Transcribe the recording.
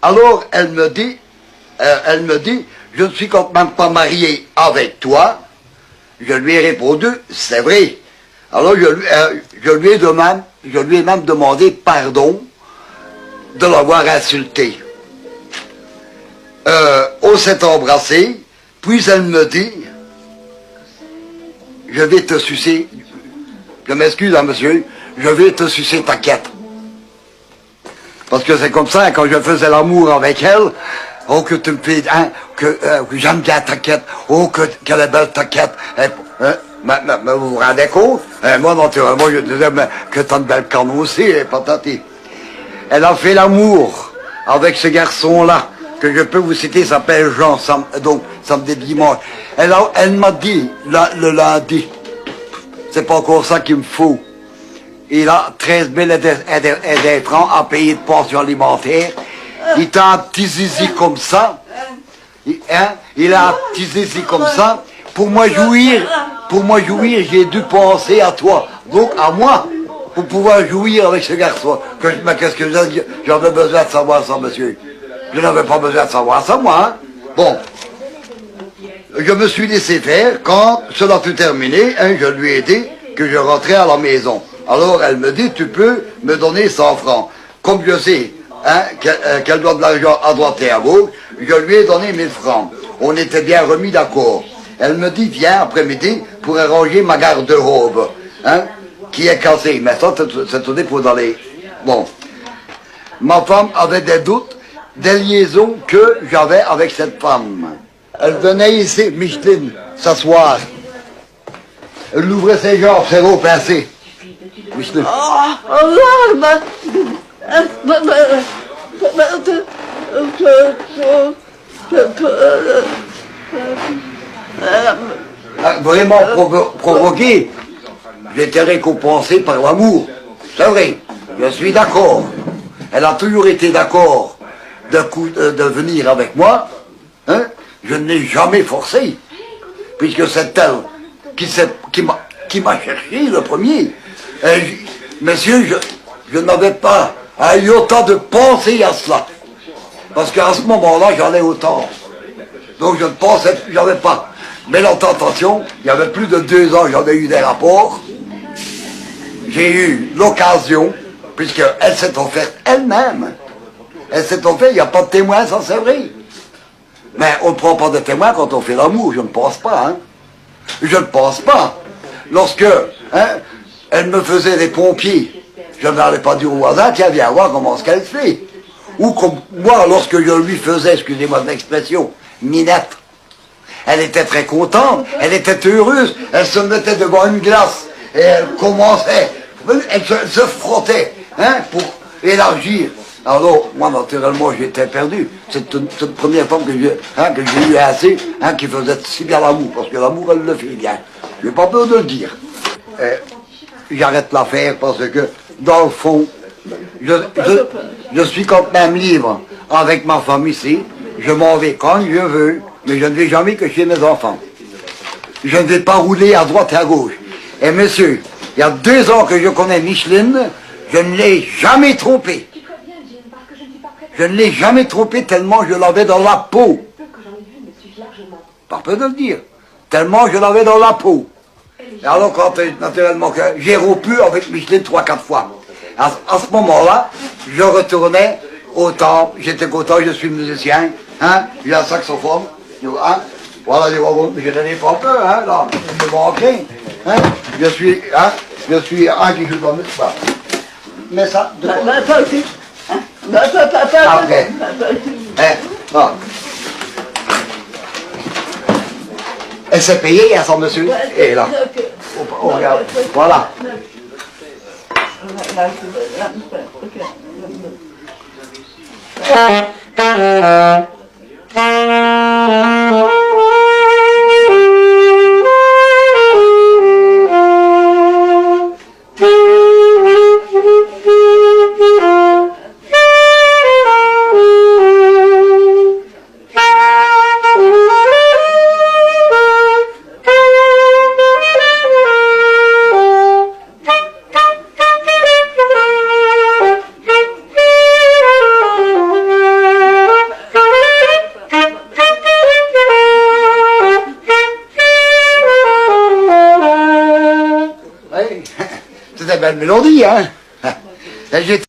Alors elle me dit, je ne suis quand même pas marié avec toi. Je lui ai répondu, c'est vrai. Alors je lui ai même demandé pardon de l'avoir insulté. On s'est embrassé, puis elle me dit, je vais te sucer, je m'excuse hein, monsieur, je vais te sucer ta quête. Parce que c'est comme ça, quand je faisais l'amour avec elle, oh que tu me fais, hein, que j'aime bien ta quête, oh qu'elle est belle ta quête. Mais vous vous rendez compte? Moi, naturellement, je disais, mais que t'as de belles cannes aussi, patati. Elle a fait l'amour avec ce garçon-là, que je peux vous citer, s'appelle Jean, donc samedi dimanche. Elle m'a dit, le lundi, c'est pas encore ça qu'il me faut. Il a 13 000 et des francs à payer de pension alimentaire. Il a un petit zizi comme ça. Il a un petit zizi comme ça. Pour moi jouir, j'ai dû penser à toi. Donc à moi, pour pouvoir jouir avec ce garçon. Mais qu'est-ce que j'avais besoin de savoir ça, monsieur? Je n'avais pas besoin de savoir ça, moi. Hein. Bon. Je me suis laissé faire. Quand cela fut terminé, hein, je lui ai dit que je rentrais à la maison. Alors elle me dit, tu peux me donner 100 francs. Comme je sais hein, qu'elle doit de l'argent à droite et à gauche, je lui ai donné 1000 francs. On était bien remis d'accord. Elle me dit, viens après-midi pour arranger ma garde-robe, hein, qui est cassée. Mais ça, c'est au dépôt dans les... Bon. Ma femme avait des doutes, des liaisons que j'avais avec cette femme. Elle venait ici, Micheline, s'asseoir. Elle ouvrait ses jambes, ses roues pincées. Micheline. Vraiment provoqué. J'étais récompensé par l'amour. C'est vrai, je suis d'accord. Elle a toujours été d'accord de venir avec moi. Hein? Je ne l'ai jamais forcé. Puisque c'est elle qui m'a cherché le premier. Monsieur, je n'avais pas eu autant de penser à cela. Parce qu'à ce moment-là, j'en ai autant. Donc je ne pensais, j'avais pas. Mais la tentation, il y avait plus de 2 ans, j'avais eu des rapports. J'ai eu l'occasion, puisqu'elle s'est offerte elle-même. Elle s'est offerte, il n'y a pas de témoin, ça c'est vrai. Mais on ne prend pas de témoin quand on fait l'amour, je ne pense pas. Hein. Je ne pense pas. Lorsque hein, elle me faisait des pompiers, je n'allais pas dire au voisin, tiens, viens voir comment ce qu'elle fait. Ou comme moi, lorsque je lui faisais, excusez-moi de l'expression, minette, elle était très contente, elle était heureuse, elle se mettait devant une glace et elle commençait, elle se frottait hein, pour élargir. Alors, moi, naturellement, j'étais perdu. C'est une première femme que j'ai eu assez, hein, qui faisait si bien l'amour, parce que l'amour, elle le fait bien. Je n'ai pas peur de le dire. J'arrête l'affaire parce que, dans le fond, je suis quand même libre avec ma femme ici. Je m'en vais quand je veux, mais je ne vais jamais que chez mes enfants. Je ne vais pas rouler à droite et à gauche. Et monsieur, il y a 2 ans que je connais Micheline, je ne l'ai jamais trompée. Je ne l'ai jamais trompée tellement je l'avais dans la peau. Pas peur de le dire. Tellement je l'avais dans la peau. Et alors quand naturellement que j'ai rompu avec Micheline 3-4 fois. À ce moment-là, je retournais au temple, j'étais content, je suis musicien, hein, j'ai un saxophone, hein, voilà, je n'en ai pas peur, hein, là, je me manquais, hein, je suis un qui joue dans le musique. Mais ça, après, hein, bon. Elle s'est payée à son monsieur, et là, on regarde, voilà. C'est une belle mélodie, hein.